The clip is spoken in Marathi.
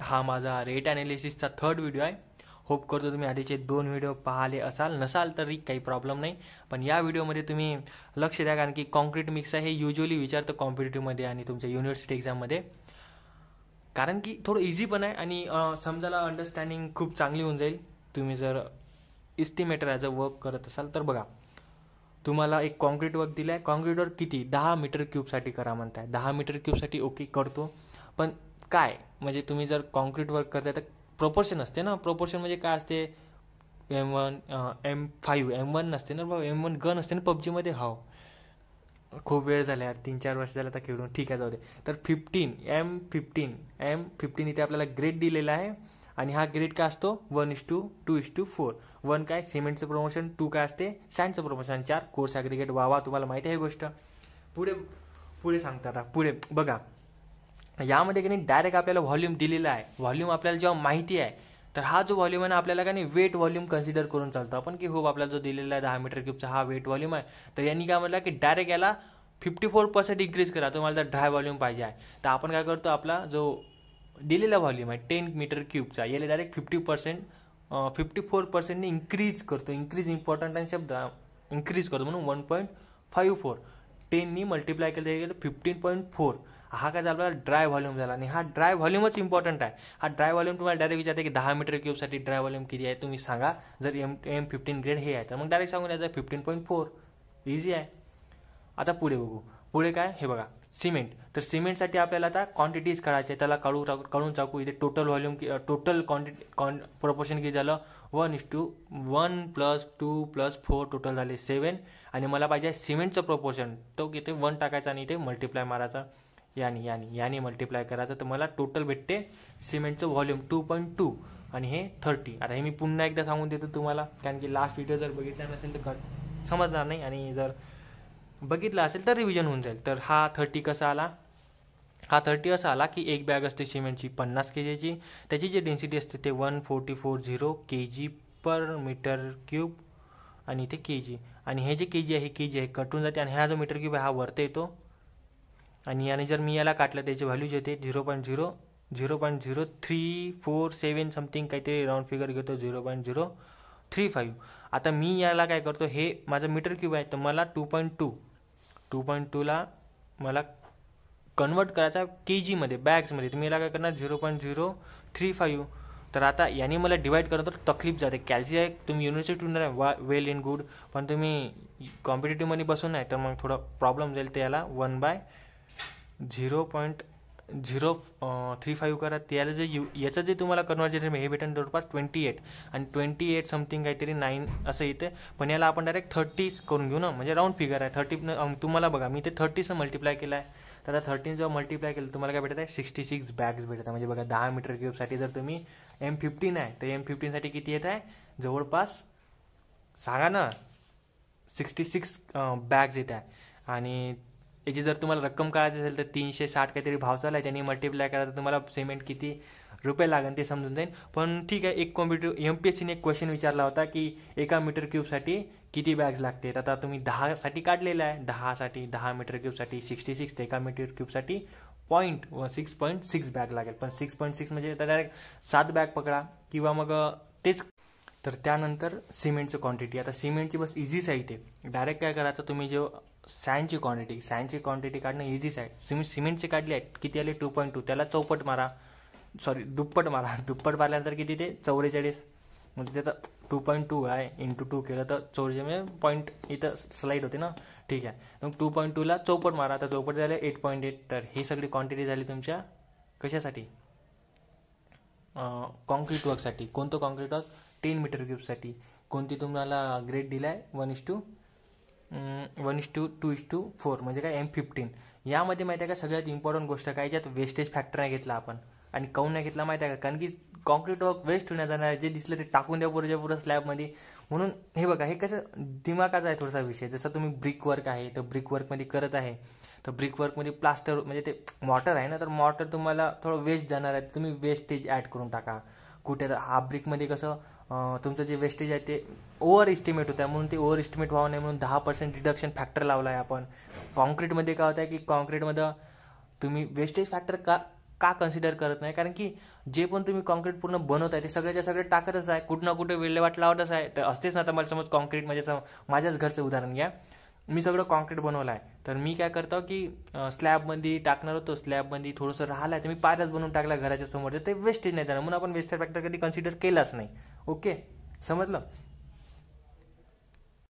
हा माझा रेट ॲनालिसिसचा थर्ड व्हिडिओ आहे. होप करतो तुम्ही आधीचे 2 व्हिडिओ पाहिले असाल, नसाल तरी काही प्रॉब्लेम नाही. पण या व्हिडिओमध्ये तुम्ही लक्ष द्या, कारण की कॉन्क्रीट मिक्स आहे हे युजली विचारतं कॉम्पिटेटिव्हमध्ये आणि तुमच्या युनिव्हर्सिटी एक्झाममध्ये. कारण की थोडं इझी पण आहे आणि समजायला अंडरस्टँडिंग खूप चांगली होऊन जाईल तुम्ही जर इस्टिमेटर ॲज अ वर्क करत असाल तर. बघा, तुम्हाला एक कॉन्क्रीट वर्क दिला आहे. कॉन्क्रीट वर्क किती 10 मीटर क्यूबसाठी करा म्हणताय. 10 मीटर क्यूबसाठी ओके करतो, पण काय म्हणजे तुम्ही जर कॉन्क्रीट वर्क करताय तर प्रोपोर्शन असते ना. प्रोपोर्शन म्हणजे काय असते, M1 M5 M1 नसते ना बाबा, M1 गन असते ना पबजीमध्ये. हो, खूप वेळ झाला यार, 3-4 वर्ष झालं आता खेळून. ठीक आहे, जाऊ दे. तर 15 M15 इथे आपल्याला ग्रेड दिलेला आहे आणि हा ग्रेड काय असतो 1:2:4. 1 काय सिमेंटचं प्रमोशन, 2 काय असते सँडचं प्रमोशन, 4 कोर्स ॲग्रिगेट. वा तुम्हाला माहिती आहे ही गोष्ट. पुढे सांगता. पुढे बघा, यामध्ये की नाही डायरेक्ट आपल्याला व्हॉल्यूम दिलेला आहे. व्हॉल्यूम आपल्याला जेव्हा माहिती आहे तर हा जो व्हॉल्यूम आहे ना आपल्याला का नाही वेट व्हॉल्यूम कन्सिडर करून चालतो आपण, की हो आपल्याला जो दिलेला आहे 10 मीटर क्यूबचा हा वेट व्हॉल्यूम आहे. तर यांनी काय म्हटलं की डायरेक्ट याला 54% इन्क्रीज करा, तुम्हाला जर ड्राय व्हॉल्यूम पाहिजे आहे. तर आपण काय करतो, आपला जो दिलेला व्हॉल्यूम आहे 10 मीटर क्यूबचा याला डायरेक्ट 54% इन्क्रीज करतो. इन्क्रीज इम्पॉर्टंट आणि शब्द इन्क्रीज करतो म्हणून 1.54 10नी मल्टिप्लाय केलं 15.4. हा काय झाला ड्राय व्हॉल्यूम झाला. आणि हा ड्राय व्हॉल्यूमच इम्पॉर्टंट आहे. हा ड्राय व्हॉल्यूम तुम्हाला डायरेक्ट विचारते की 10 मीटर क्यूबसाठी ड्राय व्हॉल्यूम किती आहे तुम्ही सांगा. जर M15 ग्रेड हे आहे तर मग डायरेक्ट सांगून द्यायचं 15.4. इझी आहे. आता पुढे बघू. पुढे काय हे बघा, सिमेंट. तर सिमेंटसाठी आपल्याला आता क्वांटिटीज काढायचे, त्याला काढून टाकू. इथे total volume total quantity proportion किती झालं 1:1 + 2 + 4 टोटल झाले 7. आणि मला पाहिजे सिमेंटचं प्रोपोर्शन, तो किती 1 टाकायचा आणि इथे मल्टिप्लाय मारायचा, यानी मल्टिप्लाय करायचं. तर मला टोटल भेटते सिमेंटचं व्हॉल्यूम 2.2 आणि हे 30. आता हे मी पुन्हा एकदा सांगून देतो तुम्हाला, कारण की लास्ट व्हिडिओ जर बघितला नसेल तर समजणार नाही आणि जर बघितला असेल तर रिव्हिजन होऊन जाईल. तर हा 30 कसा आला, हा 30 असा आला की एक बॅग असते सिमेंटची 50 kgची. त्याची जी डेन्सिटी असते ते 1440 kg/m³ आणि इथे kg. आणि हे जे kg आहे हे कटून जाते आणि हा जो मीटर क्यूब आहे हा वरती येतो. आणि याने जर मी याला काटलं त्याची व्हॅल्यू येते 0.0347 समथिंग, काहीतरी राऊंड फिगर घेतो 0.035. आता मी याला काय करतो, हे माझं मीटर क्यूब आहे तर मला 2.2ला मला कन्वर्ट करायचा kgमध्ये बॅग्समध्ये. तर मी याला काय करणार 0.035. तर आता याने मला डिवाइड करतो तकलीफ जाते. कॅल्सी आहे, तुम्ही युनिव्हर्सिटीतून वेल इन गुड, पण तुम्ही कॉम्पिटेटिव्हमध्ये बसून नाही तर मग थोडं प्रॉब्लेम जाईल. तर याला 1/0.035 करा. त्याला जे याचं जे तुम्हाला कन्वर्जन हे भेटेल जवळपास 28 आणि 28 समथिंग काहीतरी 9 असं येते. पण याला आपण डायरेक्ट 30 करून घेऊ ना, म्हणजे राऊंड फिगर आहे 30. तुम्हाला बघा मी ते 30 मल्टिप्लाय केलं आहे. तर आता 13 जेव्हा मल्टिप्लाय केलं तुम्हाला काय भेटत आहे 66 बॅग्स भेटत आहे. म्हणजे बघा 10 मीटर क्यूबसाठी जर तुम्ही M15 आहे तर M15साठी किती येत आहे, जवळपास सांगा ना 66 बॅग्स येत आहे. आणि याची जर तुम्हाला रक्कम काढायची असेल तर 360 काहीतरी भाव चालला आहे, त्यांनी मल्टिप्लाय करा तर तुम्हाला सिमेंट किती रुपये लागेल ते समजून जाईल. पण ठीक आहे, एक कॉम्पिटेटिव्ह MPSCने एक क्वेश्चन विचारला होता की एका मीटर क्यूबसाठी किती बॅग्स लागते. आता तुम्ही 10साठी काढलेला आहे, 10 मीटर क्यूबसाठी 66, तर एका मीटर क्यूबसाठी 6.6 बॅग लागेल. पण 6.6 म्हणजे डायरेक्ट 7 बॅग पकडा किंवा मग तेच. तर त्यानंतर सिमेंटचं क्वांटिटी. आता सिमेंटची बस इझीच आहे. इथे डायरेक्ट काय करायचं, तुम्ही जो सँडची क्वांटिटी काढणं इझीच आहे. सिमेंटची काढली आहे किती आले 2.2, त्याला दुप्पट मारा. दुप्पट मारल्यानंतर किती ते 44, म्हणजे त्याचं 2.2 आहे इंटू 2 केलं तर 44, म्हणजे पॉईंट इथं स्लाईड होते ना. ठीक आहे, मग 2.2ला चौपट मारा. आता चौपट झाले 8.8. तर ही सगळी क्वांटिटी झाली तुमच्या कशासाठी, कॉन्क्रीट वर्कसाठी. कोणतं कॉन्क्रीट वर्क 10 मीटर क्यूबसाठी. कोणती तुम्हाला ग्रेड दिला आहे 1:2:4 म्हणजे काय M15. यामध्ये माहिती आहे का सगळ्यात इम्पॉर्टंट गोष्ट काय, याच्यात वेस्टेज फॅक्टर नाही घेतला आपण. आणि काऊन नाही घेतला माहिती आहे का, कारण की कॉन्क्रीट वर्क वेस्ट होण्यात जाणार, जे दिसलं ते टाकून द्या पुढे स्लॅबमध्ये. म्हणून हे बघा, हे कसं दिमागाचा आहे थोडासा विषय. जसं तुम्ही ब्रिक वर्क आहे तर ब्रिक वर्कमध्ये करत आहे, तर ब्रिक वर्कमध्ये प्लास्टर म्हणजे ते मॉर्टर आहे ना, तर मॉर्टर तुम्हाला थोडं वेस्ट जाणार आहे, तुम्ही वेस्टेज ॲड करून टाका कुठे. तर हा ब्रिकमध्ये कसं तुमचं जे वेस्टेज आहे ते ओव्हर इस्टिमेट होतं आहे, म्हणून ते ओव्हर इस्टिमेट व्हावं नाही म्हणून 10% रिडक्शन फॅक्टर लावला आहे आपण. कॉन्क्रीटमध्ये काय होतं आहे की कॉन्क्रीटमध्ये तुम्ही वेस्टेज फॅक्टर का का कन्सिडर करत नाही? कारण की जे पण तुम्ही कॉन्क्रीट पूर्ण बनवताय ते सगळ्याच्या सगळे टाकतच आहे, कुठं ना कुठे विल्हेवाट लावतच आहे. तर असतेच ना. आता मला समज कॉन्क्रीट म्हणजे माझ्याच घरचं उदाहरण घ्या, मी सगळं कॉन्क्रीट बनवलं आहे, तर मी काय करतो की स्लॅबमध्ये टाकणार होतो, स्लॅबमध्ये थोडंसं राहिलं आहे तर मी पायऱ्याच बनवून टाकला घराच्या समोर, तर ते वेस्टेज नाही जाणार, म्हणून आपण वेस्टेज फॅक्टर कधी कन्सिडर केलाच नाही. ओके, समजलं?